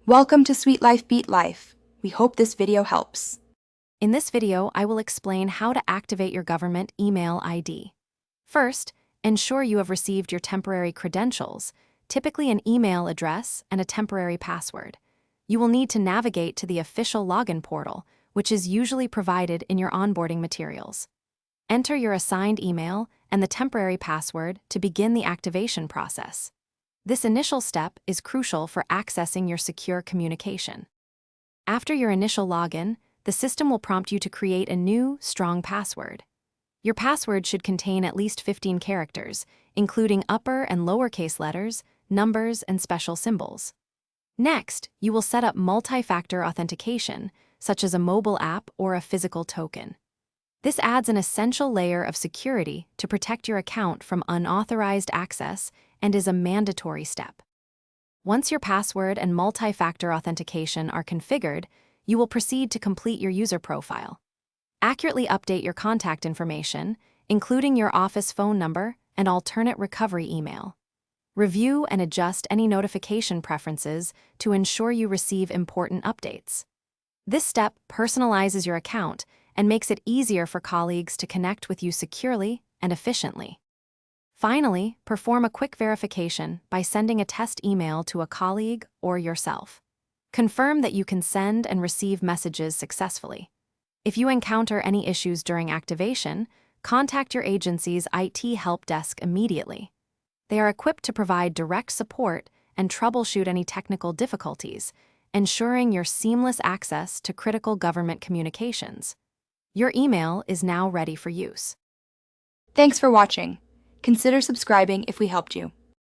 Welcome to Sweet Life Beat Life. We hope this video helps. In this video, I will explain how to activate your government email ID. First, ensure you have received your temporary credentials, typically an email address and a temporary password. You will need to navigate to the official login portal, which is usually provided in your onboarding materials. Enter your assigned email and the temporary password to begin the activation process. This initial step is crucial for accessing your secure communication. After your initial login, the system will prompt you to create a new, strong password. Your password should contain at least 15 characters, including upper and lowercase letters, numbers, and special symbols. Next, you will set up multi-factor authentication, such as a mobile app or a physical token. This adds an essential layer of security to protect your account from unauthorized access and is a mandatory step. Once your password and multi-factor authentication are configured, you will proceed to complete your user profile. Accurately update your contact information, including your office phone number and alternate recovery email. Review and adjust any notification preferences to ensure you receive important updates. This step personalizes your account and makes it easier for colleagues to connect with you securely and efficiently. Finally, perform a quick verification by sending a test email to a colleague or yourself. Confirm that you can send and receive messages successfully. If you encounter any issues during activation, contact your agency's IT help desk immediately. They are equipped to provide direct support and troubleshoot any technical difficulties, ensuring your seamless access to critical government communications. Your email is now ready for use. Thanks for watching. Consider subscribing if we helped you.